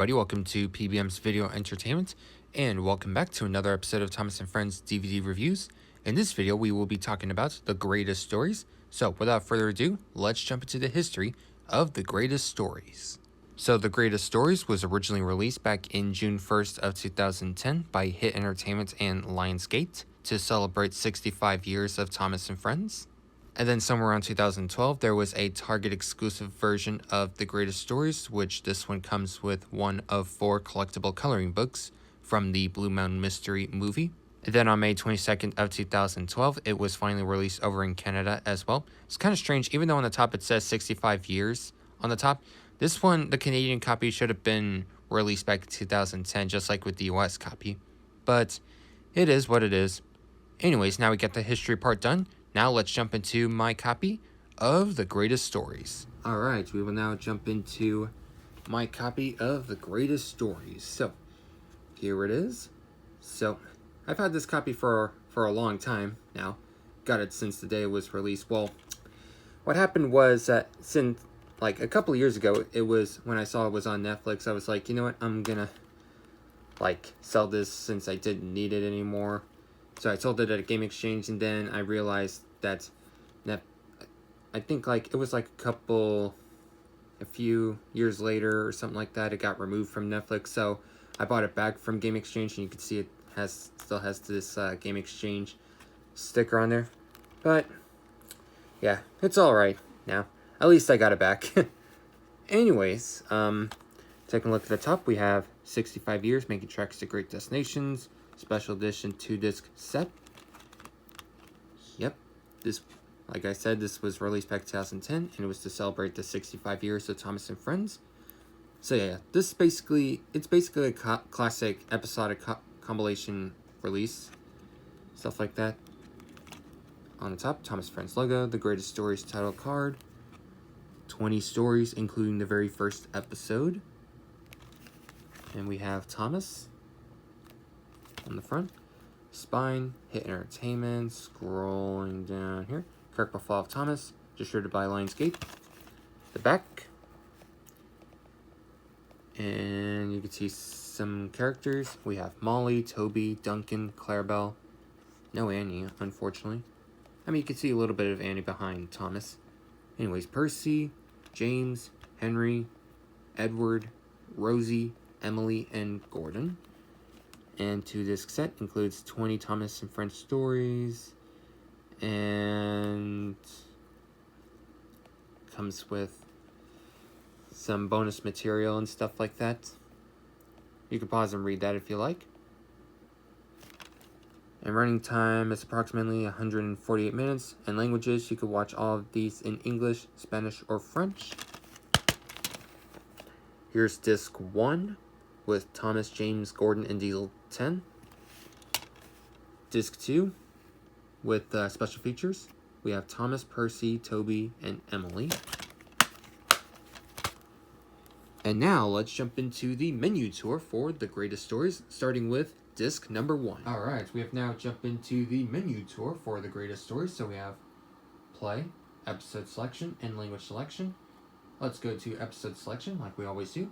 everybody, welcome to PBM's Video Entertainment, and welcome back to another episode of Thomas & Friends DVD Reviews. In this video, we will be talking about the greatest stories. So, without further ado, let's jump into the history of the greatest stories. So, the greatest stories was originally released back in June 1st of 2010 by Hit Entertainment and Lionsgate to celebrate 65 years of Thomas & Friends. And then somewhere around 2012, there was a Target exclusive version of The Greatest Stories, which this one comes with one of 4 collectible coloring books from the Blue Mountain Mystery movie. And then on May 22nd of 2012, it was finally released over in Canada as well. It's kind of strange, even though on the top it says 65 years on the top. This one, the Canadian copy, should have been released back in 2010, just like with the US copy. But it is what it is. Anyways, now we get the history part done. Now let's jump into my copy of The Greatest Stories. Alright, we will now jump into my copy of The Greatest Stories. So, here it is. So, I've had this copy for a long time now. Got it since the day it was released. Well, what happened was that since, like, a couple of years ago, it was, when I saw it was on Netflix, I was like, you know what, I'm gonna, like, sell this since I didn't need it anymore. So I sold it at a game exchange, and then I realized that I think like it was like a few years later or something like that, it got removed from Netflix. So I bought it back from game exchange, and you can see it still has this game exchange sticker on there. But yeah, it's all right now. At least I got it back. Anyways, taking a look at the top, we have 65 years making treks to great destinations. Special edition 2-disc set. Yep, this, like I said, this was released back in 2010, and it was to celebrate the 65 years of Thomas & Friends. So yeah, it's basically a classic episodic compilation release, stuff like that. On the top, Thomas & Friends logo, the Greatest Stories title card, 20 stories, including the very first episode. And we have Thomas on the front, spine, Hit Entertainment, scrolling down here, Kirk Buffalo of Thomas, distributed by Lionsgate, the back, and you can see some characters. We have Molly, Toby, Duncan, Clarabelle, no Annie, unfortunately. I mean, you can see a little bit of Annie behind Thomas. Anyways, Percy, James, Henry, Edward, Rosie, Emily, and Gordon. And 2-disc set includes 20 Thomas & Friends stories, and comes with some bonus material and stuff like that. You can pause and read that if you like. And running time is approximately 148 minutes, and languages, you could watch all of these in English, Spanish, or French. Here's disc 1 with Thomas, James, Gordon, and Diesel 10. Disc 2 with special features. We have Thomas, Percy, Toby, and Emily. And now let's jump into the menu tour for The Greatest Stories, starting with disc number 1. Alright, we have now jumped into the menu tour for The Greatest Stories. So we have play, episode selection, and language selection. Let's go to episode selection like we always do.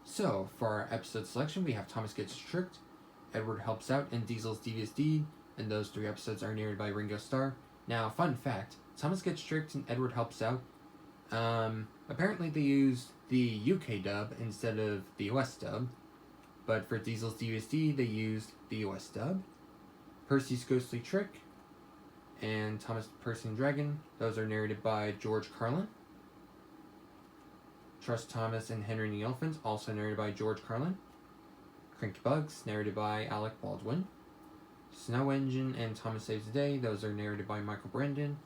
So, for our episode selection, we have Thomas Gets Tricked, Edward Helps Out, and Diesel's Devious Deed, and those 3 episodes are narrated by Ringo Starr. Now, fun fact, Thomas Gets Tricked and Edward Helps Out, apparently they used the UK dub instead of the US dub, but for Diesel's Devious Deed, they used the US dub. Percy's Ghostly Trick, and Thomas, Percy and Dragon, those are narrated by George Carlin. Trust Thomas and Henry and the Elephants, also narrated by George Carlin. Cranky Bugs, narrated by Alec Baldwin. Snow Engine and Thomas Saves the Day, those are narrated by Michael Brendan.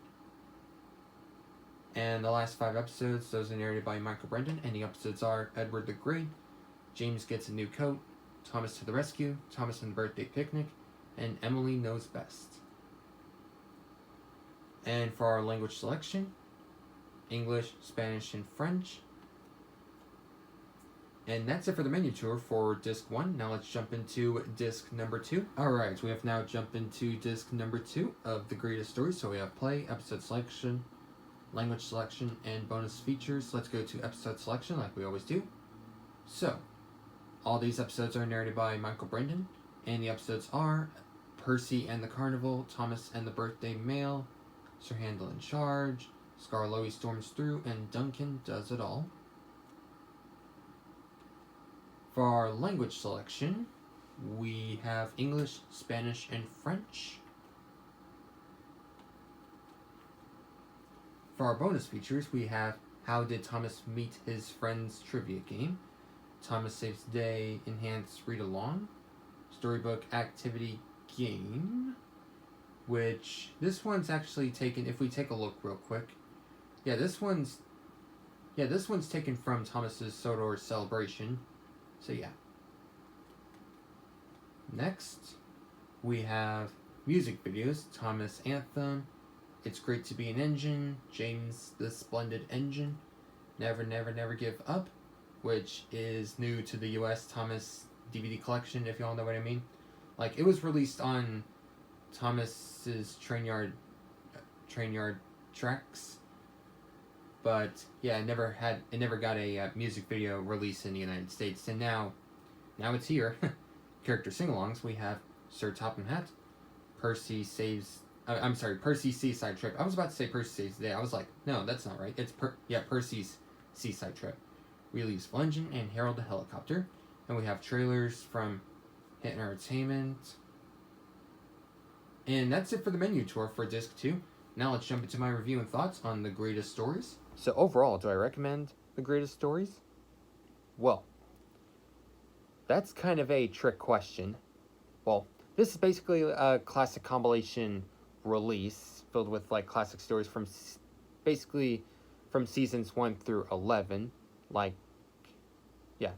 And the last 5 episodes, those are narrated by Michael Brendan, and the episodes are Edward the Great, James Gets a New Coat, Thomas to the Rescue, Thomas and the Birthday Picnic, and Emily Knows Best. And for our language selection, English, Spanish, and French. And that's it for the menu tour for disc 1. Now let's jump into disc number 2. Alright, we have now jumped into disc number 2 of The Greatest Stories. So we have play, episode selection, language selection, and bonus features. Let's go to episode selection like we always do. So, All these episodes are narrated by Michael Brendan, and the episodes are Percy and the Carnival, Thomas and the Birthday Mail, Sir Handel in Charge, Scarloey Storms Through, and Duncan Does It All. For our language selection, we have English, Spanish, and French. For our bonus features, we have How Did Thomas Meet His Friends trivia game, Thomas Saves the Day Enhanced Read Along, Storybook Activity Game, which this one's actually taken, if we take a look real quick, this one's taken from Thomas's Sodor Celebration. So yeah. Next, we have music videos, Thomas Anthem, It's Great to Be an Engine, James the Splendid Engine, Never Never Never Give Up, which is new to the US Thomas DVD collection, if y'all know what I mean. Like, it was released on Thomas's Train Yard Tracks, but yeah, it never got a music video release in the United States, and now it's here. Character sing-alongs, we have Sir Topham Hatt, Percy's Seaside Trip. I was about to say Percy Saves the Day. I was like, no, that's not right. It's Percy's Seaside Trip. Relieves Flungen and Harold the Helicopter. And we have trailers from Hit Entertainment. And that's it for the menu tour for Disc 2. Now let's jump into my review and thoughts on The Greatest Stories. So overall, do I recommend The Greatest Stories? Well, that's kind of a trick question. Well, this is basically a classic compilation release filled with like classic stories from basically from seasons 1 through 11.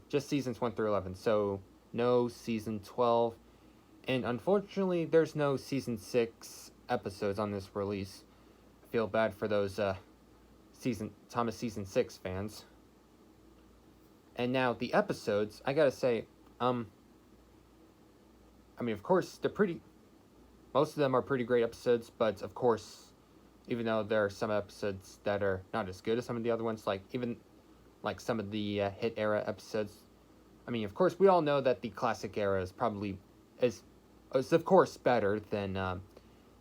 Just seasons 1 through 11. So no season 12. And unfortunately, there's no season 6 episodes on this release. I feel bad for those Thomas season 6 fans. And now the episodes, I gotta say, of course, most of them are pretty great episodes, but of course, even though there are some episodes that are not as good as some of the other ones, even some of the hit era episodes, of course, we all know that the classic era is of course better than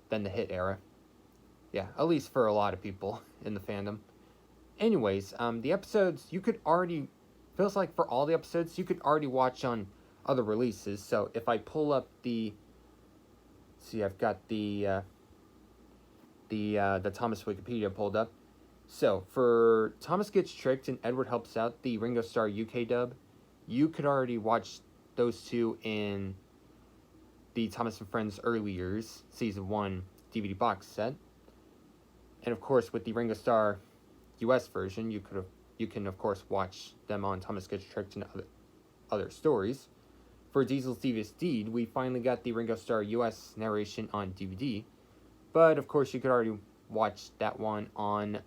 the hit era. Yeah, at least for a lot of people in the fandom. Anyways, the episodes, feels like for all the episodes, you could already watch on other releases. So if I pull up I've got the Thomas Wikipedia pulled up. So for Thomas Gets Tricked and Edward Helps Out, the Ringo Starr UK dub, you could already watch those two in the Thomas and Friends Early Years Season 1 DVD box set. And of course, with the Ringo Starr US version, you can of course watch them on Thomas Gets Tricked and other stories. For Diesel's Devious Deed, we finally got the Ringo Starr US narration on DVD, but of course you could already watch that one on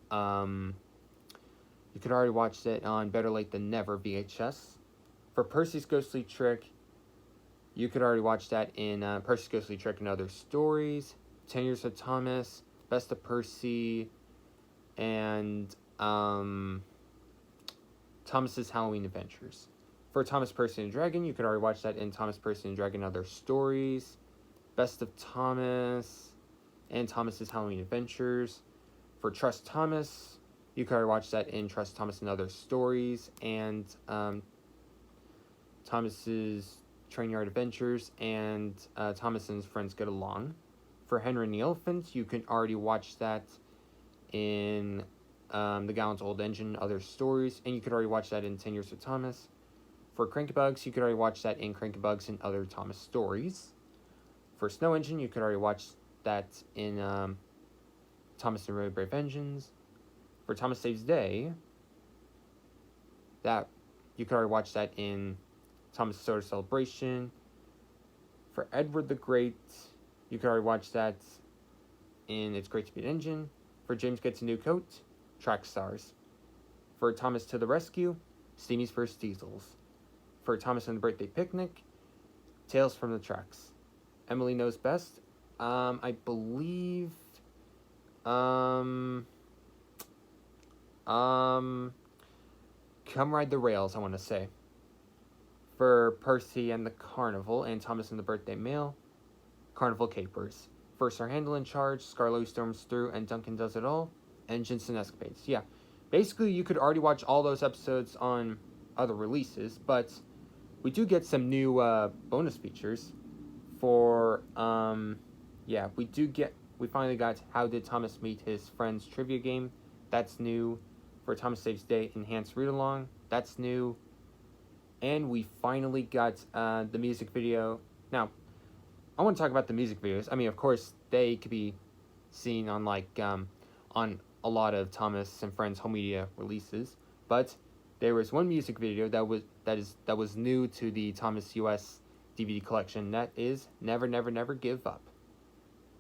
Better Late Than Never VHS. For Percy's Ghostly Trick, you could already watch that in Percy's Ghostly Trick and Other Stories, 10 Years of Thomas, Best of Percy, and Thomas's Halloween Adventures. For Thomas, Percy, and Dragon, you could already watch that in Thomas, Percy, and Dragon Other Stories, Best of Thomas, and Thomas's Halloween Adventures. For Trust Thomas, you could already watch that in Trust Thomas and Other Stories, and Thomas's Train Yard Adventures, and Thomas and his Friends Get Along. For Henry and the Elephant, you can already watch that in The Gallant's Old Engine, Other Stories, and you could already watch that in 10 Years of Thomas. For Crankybugs, you could already watch that in Crankybugs and Other Thomas Stories. For Snow Engine, you could already watch that in Thomas and Really Brave Engines. For Thomas Saves the Day, you could already watch that in Thomas Sodor Celebration. For Edward the Great, you could already watch that in It's Great to Be an Engine. For James Gets a New Coat, Track Stars. For Thomas to the Rescue, Steamy's First Diesels. For Thomas and the Birthday Picnic, Tales from the Tracks. Emily Knows Best, I believe, Come Ride the Rails, I want to say. for Percy and the Carnival and Thomas and the Birthday Mail, Carnival Capers. First are Handel in Charge, Scarlo Storms Through, and Duncan Does It All, and Jensen Escapades. Yeah, basically you could already watch all those episodes on other releases, but we do get some new bonus features for, we finally got How Did Thomas Meet His Friends trivia game. That's new. For Thomas Saves Day Enhanced Read Along. That's new. And we finally got the music video. Now, I want to talk about the music videos. I mean, of course, they could be seen on on a lot of Thomas and Friends home media releases, but there was one music video that was new to the Thomas US DVD collection. That is Never Never Never Give Up,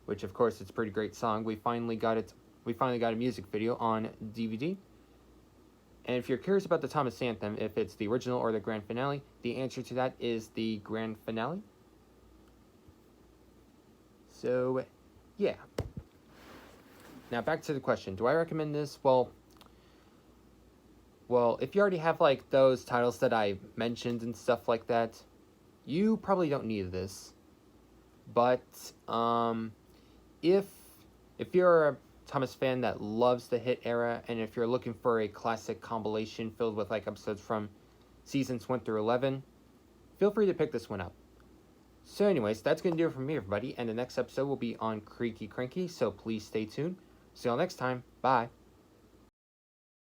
which of course it's a pretty great song. We finally got it. We finally got a music video on DVD. And if you're curious about the Thomas Anthem, if it's the original or the grand finale, the answer to that is the grand finale. So, yeah. Now back to the question: do I recommend this? Well, if you already have like those titles that I mentioned and stuff like that, you probably don't need this. But if you're a Thomas fan that loves the hit era, and if you're looking for a classic compilation filled with like episodes from seasons 1 through 11, feel free to pick this one up. So anyways, that's going to do it for me, everybody, and the next episode will be on Creaky Cranky, so please stay tuned. See y'all next time. Bye.